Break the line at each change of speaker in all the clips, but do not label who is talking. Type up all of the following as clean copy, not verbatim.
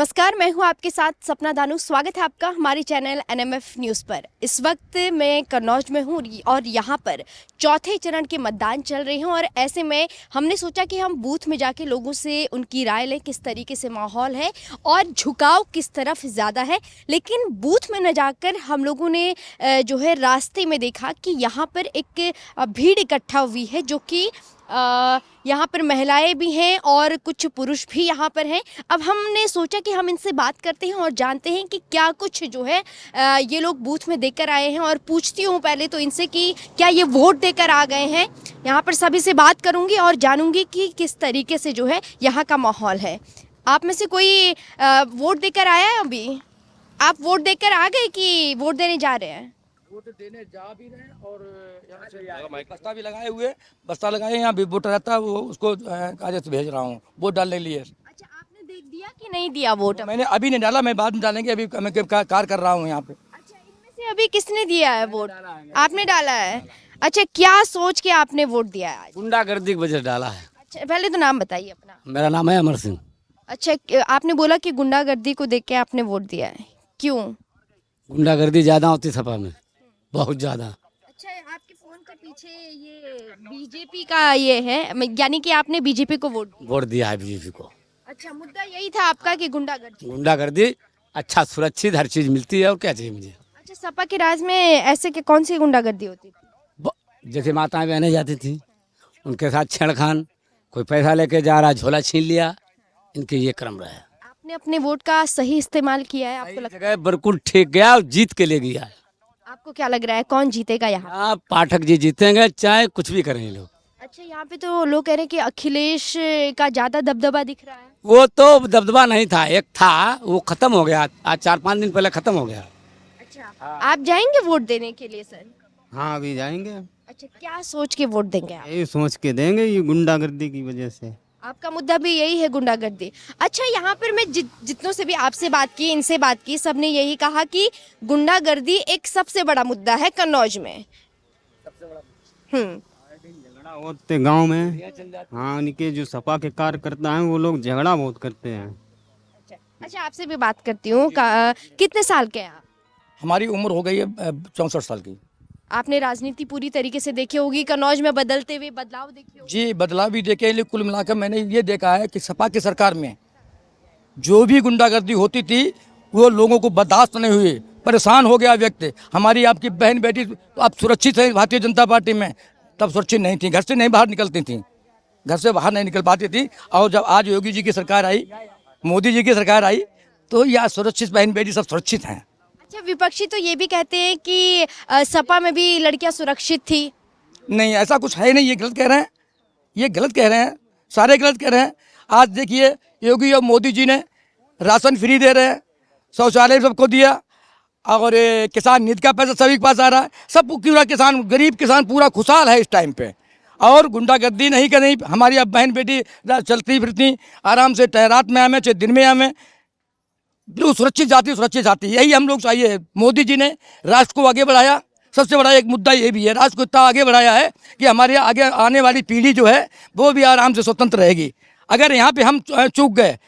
नमस्कार, मैं हूं आपके साथ सपना दानू। स्वागत है आपका हमारे चैनल एनएमएफ न्यूज़ पर। इस वक्त मैं कन्नौज में हूं और यहां पर चौथे चरण के मतदान चल रहे हैं और ऐसे में हमने सोचा कि हम बूथ में जाके लोगों से उनकी राय लें, किस तरीके से माहौल है और झुकाव किस तरफ ज़्यादा है। लेकिन बूथ में न जाकर हम लोगों ने जो है रास्ते में देखा कि यहाँ पर एक भीड़ इकट्ठा हुई है, जो कि यहाँ पर महिलाएं भी हैं और कुछ पुरुष भी यहाँ पर हैं। अब हमने सोचा कि हम इनसे बात करते हैं और जानते हैं कि क्या कुछ जो है ये लोग बूथ में देकर आए हैं, और पूछती हूँ पहले तो इनसे कि क्या ये वोट देकर आ गए हैं। यहाँ पर सभी से बात करूँगी और जानूँगी कि किस तरीके से जो है यहाँ का माहौल है। आप में से कोई वोट देकर आया है? अभी आप वोट देकर आ गए कि वोट देने जा रहे हैं?
वोट देने जा भी रहे हैं और यहाँ से बस्ता भी लगाए हुए, बस्ता लगाए यहाँ भी वोट रहता है, वो उसको कागज भेज रहा हूँ वोट डालने के लिए।
अच्छा, आपने देख दिया कि नहीं दिया वोट?
मैंने अभी नहीं डाला, मैं बाद में डालेंगे, अभी मैं कार कर रहा हूँ यहाँ पे।
अच्छा, इनमें से अभी किसने दिया है वोट? आपने डाला है? अच्छा, क्या सोच के आपने वोट दिया है आज?
गुंडागर्दी की वजह से डाला है।
अच्छा, पहले तो नाम बताइए अपना।
मेरा नाम है अमर सिंह।
अच्छा, आपने बोला कि गुंडागर्दी को देख के आपने वोट दिया है, क्यों?
गुंडागर्दी ज्यादा होती सपा में, बहुत ज्यादा।
अच्छा, आपके फोन के पीछे ये बीजेपी का ये है, यानी कि आपने बीजेपी को
वोट दिया है बीजेपी को।
अच्छा, मुद्दा यही था आपका कि गुंडागर्दी?
गुंडागर्दी अच्छा, सुरक्षित हर चीज मिलती है, और क्या चाहिए मुझे।
अच्छा, सपा के राज में ऐसे के कौन सी गुंडागर्दी होती थी?
जैसे माताएं बहनें जाती थी, उनके साथ छेड़खान, कोई पैसा लेके जा रहा, झोला छीन लिया, इनके ये क्रम रहा है।
आपने अपने वोट का सही इस्तेमाल किया है? आपको लगता
जगह बिल्कुल ठीक गया और जीत के ले गया है।
आपको क्या लग रहा है कौन जीतेगा यहाँ?
पाठक जी जीतेंगे, चाहे कुछ भी करें लोग।
अच्छा, यहाँ पे तो लोग कह रहे हैं कि अखिलेश का ज्यादा दबदबा दिख रहा है।
वो तो दबदबा नहीं था, एक था, वो खत्म हो गया, आज 4-5 दिन पहले खत्म हो गया।
अच्छा, आप जाएंगे वोट देने के लिए सर?
हाँ, अभी जाएंगे।
अच्छा, क्या सोच के वोट देंगे आप?
यही सोच के देंगे, ये गुंडागर्दी की वजह से।
आपका मुद्दा भी यही है, गुंडागर्दी। अच्छा, यहाँ पर मैं जितनों से भी आपसे बात की, इनसे बात की, सबने यही कहा कि गुंडागर्दी एक सबसे बड़ा मुद्दा है कन्नौज में।
झगड़ा होते गांव में। हाँ, इनके जो सपा के कार्यकर्ता हैं वो लोग झगड़ा बहुत करते हैं।
अच्छा, आपसे भी बात करती हूँ। कितने साल के हैं आप?
हमारी उम्र हो गई है 64 साल की।
आपने राजनीति पूरी तरीके से देखी होगी, कन्नौज में बदलते हुए बदलाव देखे होंगे।
जी, बदलाव भी देखे, लेकिन कुल मिलाकर मैंने ये देखा है कि सपा की सरकार में जो भी गुंडागर्दी होती थी वो लोगों को बर्दाश्त नहीं हुई, परेशान हो गया व्यक्ति। हमारी आपकी बहन बेटी तो अब सुरक्षित है भारतीय जनता पार्टी में, तब सुरक्षित नहीं थी, घर से नहीं बाहर निकलती थी, घर से बाहर नहीं निकल पाती थी। और जब आज योगी जी की सरकार आई, मोदी जी की सरकार आई, तो यह सुरक्षित बहन बेटी सब सुरक्षित हैं।
अच्छा, विपक्षी तो ये भी कहते हैं कि सपा में भी लड़कियां सुरक्षित थी।
नहीं, ऐसा कुछ है नहीं, ये गलत कह रहे हैं, ये गलत कह रहे हैं, सारे गलत कह रहे हैं। आज देखिए, योगी और मोदी जी ने राशन फ्री दे रहे हैं, शौचालय सबको दिया, और किसान निधि का पैसा सभी के पास आ रहा है, सब पूरा किसान, गरीब किसान पूरा खुशहाल है इस टाइम पे। और गुंडागर्दी नहीं करें, हमारी अब बहन बेटी चलती फिरती आराम से, चाहे रात में आवे चाहे दिन में आवे, जो सुरक्षित जाती, यही हम लोग चाहिए। मोदी जी ने राष्ट्र को आगे बढ़ाया, सबसे बड़ा एक मुद्दा ये भी है, राष्ट्र को इतना आगे बढ़ाया है कि हमारे आगे आने वाली पीढ़ी जो है वो भी आराम से स्वतंत्र रहेगी। अगर यहाँ पे हम चूक गए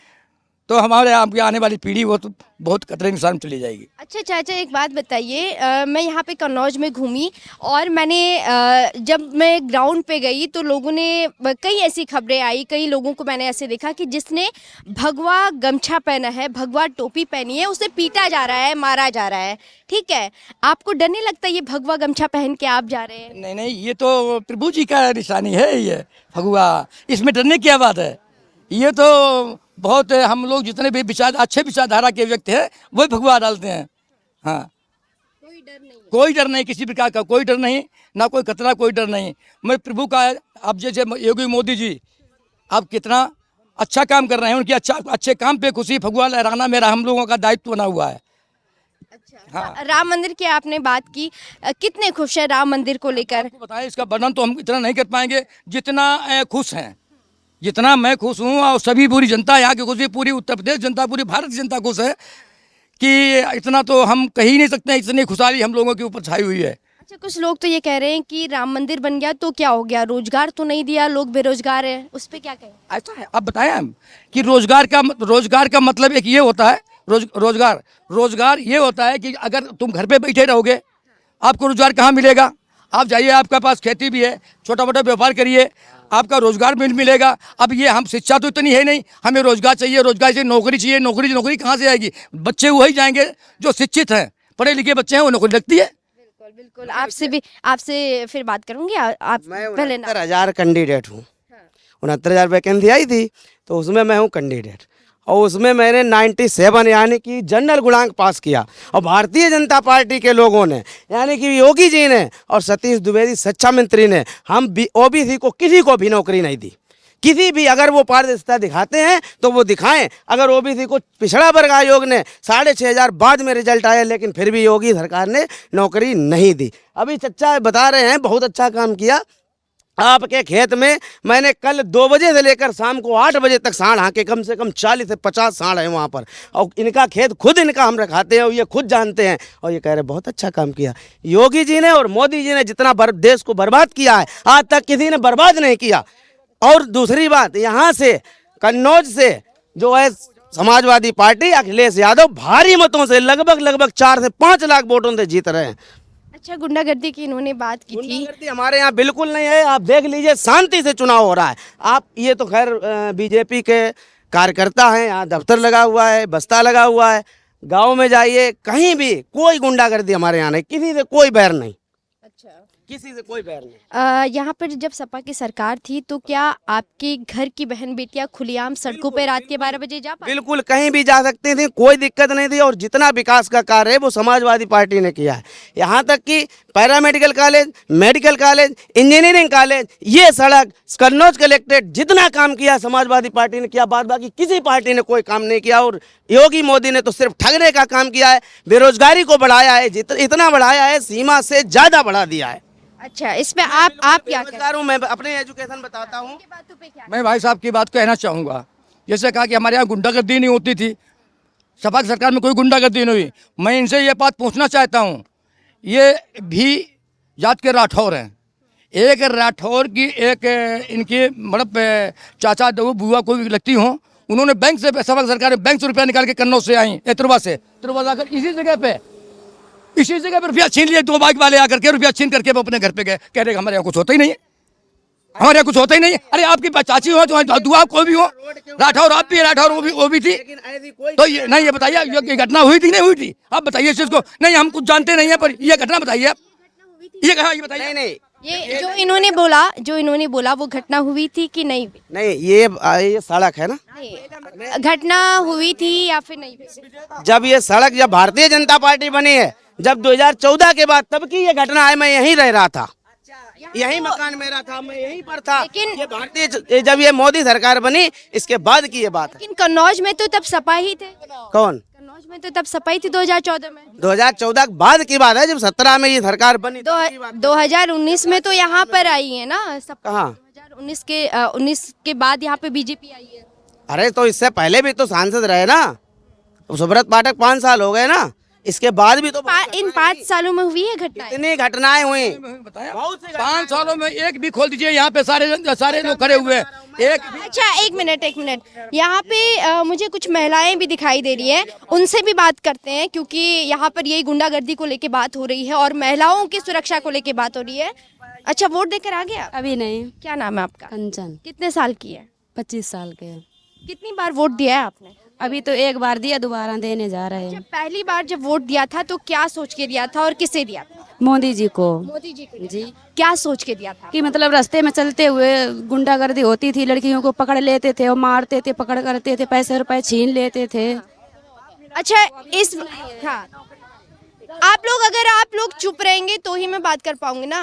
तो हमारे आपकी आने वाली पीढ़ी वो तो बहुत खतरे के साथ चली जाएगी।
अच्छा चाचा, एक बात बताइए, मैं यहाँ पे कन्नौज में घूमी और मैंने जब मैं ग्राउंड पे गई तो लोगों ने कई ऐसी खबरें आई, कई लोगों को मैंने ऐसे देखा कि जिसने भगवा गमछा पहना है, भगवा टोपी पहनी है, उसे पीटा जा रहा है, मारा जा रहा है। ठीक है, आपको डर नहीं लगता ये भगवा गमछा पहन के आप जा रहे हैं?
नहीं नहीं, ये तो प्रभु जी का निशानी है, ये भगवा, इसमें डरने की क्या बात है। ये तो बहुत हम लोग जितने भी अच्छे विचारधारा के व्यक्ति हैं वही भगवा डालते हैं। हाँ, कोई डर नहीं, किसी प्रकार का कोई डर नहीं, ना कोई खतरा, कोई डर नहीं। मैं प्रभु का, अब जैसे योगी मोदी जी अब कितना अच्छा काम कर रहे हैं, उनकी अच्छे काम पे खुशी भगवा लहराना मेरा हम लोगों का दायित्व बना हुआ है।
अच्छा, हाँ। राम मंदिर की आपने बात की, कितने खुश हैं राम मंदिर को लेकर?
बताएं, इसका वर्णन तो हम इतना नहीं कर पाएंगे जितना खुश हैं, जितना मैं खुश हूँ, और सभी पूरी जनता यहाँ की खुश है, पूरी उत्तर प्रदेश जनता, पूरी भारत की जनता खुश है कि इतना तो हम कह ही नहीं सकते, इतनी खुशहाली हम लोगों के ऊपर छाई हुई है।
अच्छा, कुछ लोग तो ये कह रहे हैं कि राम मंदिर बन गया तो क्या हो गया, रोजगार तो नहीं दिया, लोग बेरोजगार हैं, उस पे क्या कहें?
ऐसा है, अब बताएं हम कि रोजगार का मतलब एक ये होता है, रोजगार ये होता है कि अगर तुम घर पे बैठे रहोगे आपको रोजगार कहाँ मिलेगा। आप जाइए, आपके पास खेती भी है, छोटा मोटा व्यापार करिए, आपका रोजगार मिलेगा। अब ये हम शिक्षा तो इतनी है नहीं, हमें रोजगार चाहिए, रोजगार चाहिए, नौकरी चाहिए, नौकरी कहाँ से आएगी। बच्चे वही जाएंगे जो शिक्षित हैं, पढ़े लिखे बच्चे हैं, वो नौकरी लगती है।
बिल्कुल आपसे फिर बात करूंगी। आप
मैं
पहले ना
69,000 कैंडिडेट हूँ। 69,000 वैकेंसी आई थी तो उसमें मैं हूँ कैंडिडेट, और उसमें मैंने 97 यानी कि जनरल गुणांक पास किया। और भारतीय जनता पार्टी के लोगों ने यानी कि योगी जी ने और सतीश द्विवेदी शिक्षा मंत्री ने हम ओबीसी को किसी को भी नौकरी नहीं दी। किसी भी, अगर वो पारदर्शिता दिखाते हैं तो वो दिखाएं। अगर ओबीसी को पिछड़ा वर्ग आयोग ने 6,500 बाद में रिजल्ट आया, लेकिन फिर भी योगी सरकार ने नौकरी नहीं दी। अभी चच्चा बता रहे हैं बहुत अच्छा काम किया आपके खेत में। मैंने कल 2 बजे से लेकर शाम को 8 बजे तक सांड हाँके, कम से कम 40 से 50 सांड है वहाँ पर, और इनका खेत खुद इनका हम रखाते हैं और ये खुद जानते हैं, और ये कह रहे बहुत अच्छा काम किया योगी जी ने और मोदी जी ने। जितना देश को बर्बाद किया है आज तक किसी ने बर्बाद नहीं किया। और दूसरी बात, यहाँ से कन्नौज से जो है समाजवादी पार्टी अखिलेश यादव भारी मतों से लगभग 4 से 5 लाख वोटों से जीत रहे हैं।
अच्छा, गुंडागर्दी की इन्होंने बात की थी।
गुंडागर्दी हमारे यहाँ बिल्कुल नहीं है। आप देख लीजिए, शांति से चुनाव हो रहा है। आप ये तो खैर बीजेपी के कार्यकर्ता हैं, यहाँ दफ्तर लगा हुआ है, बस्ता लगा हुआ है। गांव में जाइए, कहीं भी कोई गुंडागर्दी हमारे यहाँ नहीं, किसी से कोई बैर नहीं।
अच्छा,
किसी से कोई बैर नहीं।
यहाँ पर जब सपा की सरकार थी तो क्या आपके घर की बहन बेटियां खुलेआम सड़कों पे रात के 12 बजे जा पाती?
बिल्कुल, कहीं भी जा सकती थी, कोई दिक्कत नहीं थी। और जितना विकास का कार्य है वो समाजवादी पार्टी ने किया है। यहाँ तक कि paramedical college, medical college, engineering college, ये सड़क, कन्नौज कलेक्ट्रेट, जितना काम किया समाजवादी पार्टी ने किया। बाद बाकी किसी पार्टी ने कोई काम नहीं किया। और योगी मोदी ने तो सिर्फ ठगने का काम किया है, बेरोजगारी को बढ़ाया है, इतना बढ़ाया है, सीमा से ज़्यादा बढ़ा दिया है।
अच्छा, इसमें आप क्या कहें?
बेरोजगार हूं, मैं अपने एजुकेशन बताता हूँ।
बातों पे क्या?
मैं भाई साहब की बात कहना चाहूँगा, जैसे कहा कि हमारे यहाँ गुंडागर्दी नहीं होती थी, सपा की सरकार में कोई गुंडागर्दी नहीं हुई। मैं इनसे ये बात पूछना चाहता हूँ, ये भी जात के राठौर हैं। एक राठौर की एक इनकी मतलब चाचा बुआ को भी लगती हों, उन्होंने बैंक से, सपा की सरकार ने बैंक से रुपया निकाल के कन्नौज से आई, तिरुवा से, तिरुवा आकर इसी जगह पर रुपया छीन लिए। 2 बाइक वाले आकर के रुपया छीन करके वो अपने घर पे गए, कह रहे हमारे यहाँ कुछ होता ही नहीं है, हमारे यहाँ कुछ होता ही नहीं है। अरे आपकी चाची हो, दुआ कोई भी हो, राठौर आप भी, राठौर वो भी थी, तो ये नहीं, ये बताइए ये घटना हुई थी नहीं हुई थी? आप बताइए इस चीज को। नहीं, हम कुछ जानते नहीं है, पर ये घटना बताइए आप, ये कहा, ये बताइए।
नहीं,
ये जो इन्होंने बोला वो घटना हुई थी कि नहीं हुई?
नहीं, ये सड़क है ना,
नहीं, घटना हुई थी या फिर नहीं हुई?
जब ये सड़क, जब भारतीय जनता पार्टी बनी है, जब 2014 के बाद, तब की ये घटना है। मैं यहीं रह रहा था, यही मकान मेरा था, मैं यहीं पर था।
लेकिन
ये भारतीय, जब ये मोदी सरकार बनी इसके बाद की ये बात है।
लेकिन कन्नौज में तो तब सपा ही थे।
कौन?
कन्नौज में तो तब सपा ही थी 2014 में।
2014 के बाद की बात है, जब 17 में ये सरकार बनी।
2019 में तो यहाँ पर आई है ना सपा।
कहाँ?
2019 के बाद यहाँ पे बीजेपी आई है।
अरे तो इससे पहले भी तो सांसद रहे ना, सुब्रत पाठक 5 साल हो गए ना, इसके बाद भी तो
इन 5 सालों में हुई है घटनाएं।
इतनी घटनाएं हुई।
बहुत 5 सालों में एक भी खोल दीजिए, यहाँ पे सारे लोग खड़े हुए हैं, एक भी।
अच्छा, एक मिनट, यहाँ पे मुझे कुछ महिलाएं भी दिखाई दे रही हैं, उनसे भी बात करते हैं, क्योंकि यहाँ पर यही गुंडागर्दी को लेके बात हो रही है और महिलाओं की सुरक्षा को लेके बात हो रही है। अच्छा, वोट देकर आ गया?
अभी नहीं।
क्या नाम है आपका?
कंचन।
कितने साल की है?
25 साल के हैं।
कितनी बार वोट दिया है आपने?
अभी तो एक बार दिया, दोबारा देने जा रहे
जब
हैं।
पहली बार जब वोट दिया था तो क्या सोच के दिया था और किसे दिया था?
मोदी जी को।
मोदी जी को
जी।
क्या सोच के दिया था?
कि मतलब रास्ते में चलते हुए गुंडागर्दी होती थी, लड़कियों को पकड़ लेते थे और मारते थे, पकड़ करते थे, पैसे रुपए छीन लेते थे।
अच्छा, हाँ, अगर आप लोग चुप रहेंगे तो ही मैं बात कर पाऊंगी ना।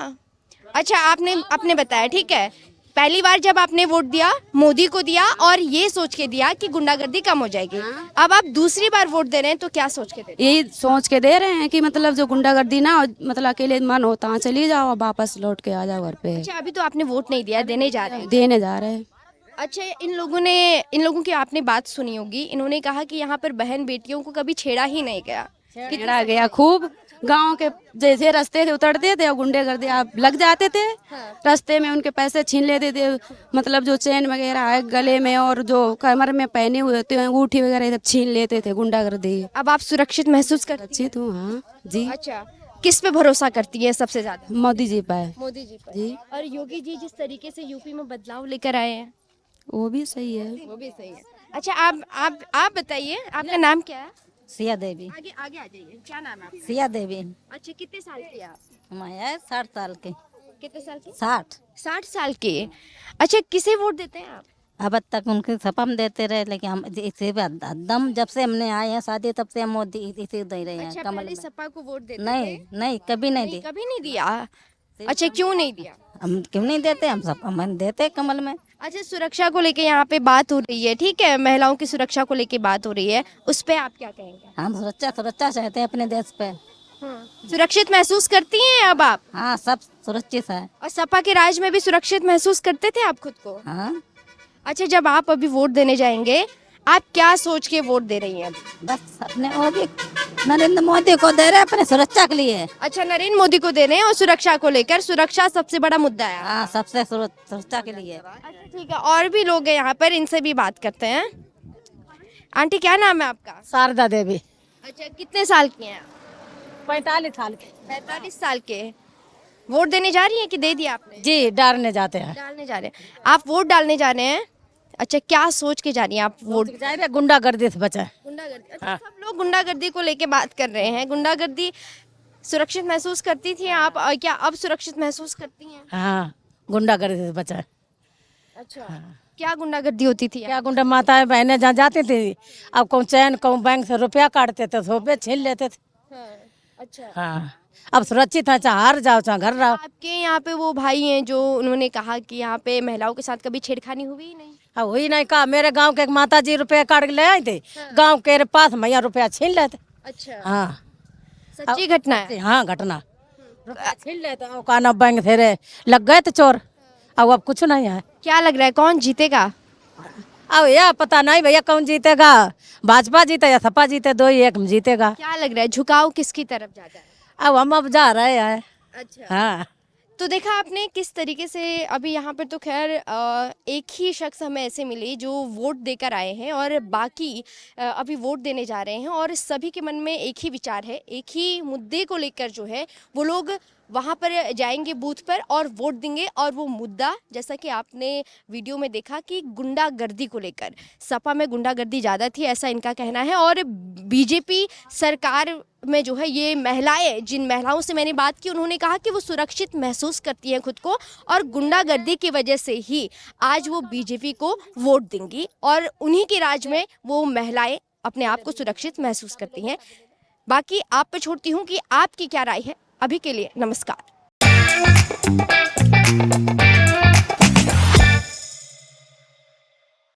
अच्छा, आपने बताया, ठीक है, पहली बार जब आपने वोट दिया मोदी को दिया और ये सोच के दिया कि गुंडागर्दी कम हो जाएगी। अब आप दूसरी बार वोट दे रहे हैं तो क्या सोच के दे रहे हैं?
यही सोच के दे रहे हैं कि मतलब जो गुंडागर्दी ना हो, मतलब अकेले मन होता है चली जाओ, वापस लौट के आ जाओ घर पे।
अच्छा, अभी तो आपने वोट नहीं दिया, देने जा रहे हैं।
देने जा रहे हैं।
अच्छा, इन लोगों की आपने बात सुनी होगी, इन्होंने कहा कि यहाँ पर बहन बेटियों को कभी छेड़ा ही नहीं गया।
छेड़ा गया खूब, गांव के जैसे रास्ते से उतरते थे और गुंडेगर्दी आप लग जाते थे। रास्ते में उनके पैसे छीन लेते थे, मतलब जो चेन वगैरह है गले में और जो कमर में पहने हुए होते हैं अंगूठी वगैरह सब छीन लेते थे गुंडागर्दी।
अब आप सुरक्षित महसूस करती
अच्छी हूँ। हाँ जी।
हैं? अच्छा, किस पे भरोसा करती है सबसे ज्यादा?
मोदी जी पर।
मोदी जी पर।
जी
और योगी जी जिस तरीके से यूपी में बदलाव लेकर आए हैं
वो भी सही है।
वो भी सही है। अच्छा, आप बताइए, आपका नाम क्या है?
सिया देवी।
आगे आगे आ जाइए, क्या नाम है आपका?
सिया देवी।
अच्छा, कितने साल की है आप?
मैं 60 साल के।
कितने साल की?
60।
60 साल के। अच्छा, किसे वोट देते हैं आप?
अब तक उनके सपा में देते रहे, लेकिन हम इसे दम जब से हमने आए हैं शादी तब से हम मोदी इसे दे रहे हैं
अच्छा,
कमल
पहले
में।
सपा को वोट देते
नहीं
थे?
नहीं कभी नहीं
नहीं,
दी।
कभी नहीं दिया। अच्छा, क्यों नहीं दिया?
हम क्यों नहीं देते, हम सब हम देते कमल में।
अच्छा, सुरक्षा को लेके यहाँ पे बात हो रही है, ठीक है, महिलाओं की सुरक्षा को लेके बात हो रही है, उस पे आप क्या कहेंगे?
हम सुरक्षा चाहते हैं अपने देश पे।
सुरक्षित महसूस करती हैं अब आप?
हाँ सब सुरक्षित है।
और सपा के राज में भी सुरक्षित महसूस करते थे आप खुद को?
हाँ
अच्छा, जब आप अभी वोट देने जाएंगे, आप क्या सोच के वोट दे रही हैं अभी?
बस अपने मोदी नरेंद्र मोदी को दे रहे हैं अपने सुरक्षा के लिए।
अच्छा, नरेंद्र मोदी को दे रहे हैं और सुरक्षा को लेकर, सुरक्षा सबसे बड़ा मुद्दा है।
हाँ सबसे सुरक्षा के लिए।
अच्छा, ठीक है, और भी लोग हैं यहाँ पर, इनसे भी बात करते हैं। आंटी, क्या नाम है आपका?
शारदा देवी।
अच्छा, कितने साल की हैं आप?
45 साल के।
45 साल के। वोट देने जा रही हैं कि दे दिया आपने?
जी डालने जाते हैं।
डालने जा रहे हैं। आप वोट डालने जा रहे हैं? अच्छा, क्या सोच के जा रही हैं आप वोट?
जा रहे गुंडागर्दी से बचाए।
गुंडागर्दी। अच्छा, सब लोग गुंडागर्दी को लेके बात कर रहे हैं। गुंडागर्दी सुरक्षित महसूस करती थी आप, और क्या अब सुरक्षित महसूस करती हैं?
हाँ गुंडागर्दी से बचाए।
अच्छा, क्या गुंडागर्दी होती थी?
क्या गुंडा माताएं बहनें जहाँ जाती थी, अब कहूँ चैन कहूँ बैंक से रुपया काटते थे, रुपये छीन लेते थे।
अच्छा,
हाँ अब सुरक्षित है, चाहे हार जाओ चाहे घर रहो।
आपके यहाँ पे वो भाई हैं जो उन्होंने कहा कि यहाँ पे महिलाओं के साथ कभी छेड़खानी हुई ही नहीं?
अब वही नहीं कहा, मेरे गांव के एक माता जी रुपया काट के ले आई थी, गांव के पास मैया रुपया छीन लेते।
अच्छा,
हाँ
सच्ची घटना है?
हाँ घटना, रुपया छीन लेते। और कहना बैंक से रे लग गए थे चोर, अब कुछ नहीं है।
क्या लग रहा है, कौन जीतेगा?
अब यह पता नहीं भैया कौन जीतेगा, भाजपा जीते या सपा जीते, दो ही एक में जीतेगा।
क्या लग रहा है, झुकाव किसकी तरफ जाता है?
अब जा रहे हैं।
अच्छा,
हाँ
तो देखा आपने किस तरीके से अभी यहाँ पर तो खैर एक ही शख्स हमें ऐसे मिले जो वोट देकर आए हैं और बाकी अभी वोट देने जा रहे हैं, और सभी के मन में एक ही विचार है, एक ही मुद्दे को लेकर जो है वो लोग वहाँ पर जाएंगे बूथ पर और वोट देंगे। और वो मुद्दा, जैसा कि आपने वीडियो में देखा, कि गुंडागर्दी को लेकर। सपा में गुंडागर्दी ज़्यादा थी, ऐसा इनका कहना है। और बीजेपी सरकार में जो है ये महिलाएं, जिन महिलाओं से मैंने बात की, उन्होंने कहा कि वो सुरक्षित महसूस करती हैं खुद को, और गुंडागर्दी की वजह से ही आज वो बीजेपी को वोट देंगी, और उन्हीं के राज में वो महिलाएं अपने आप को सुरक्षित महसूस करती हैं। बाकी आप पे छोड़ती हूँ कि आपकी क्या राय है। अभी के लिए नमस्कार।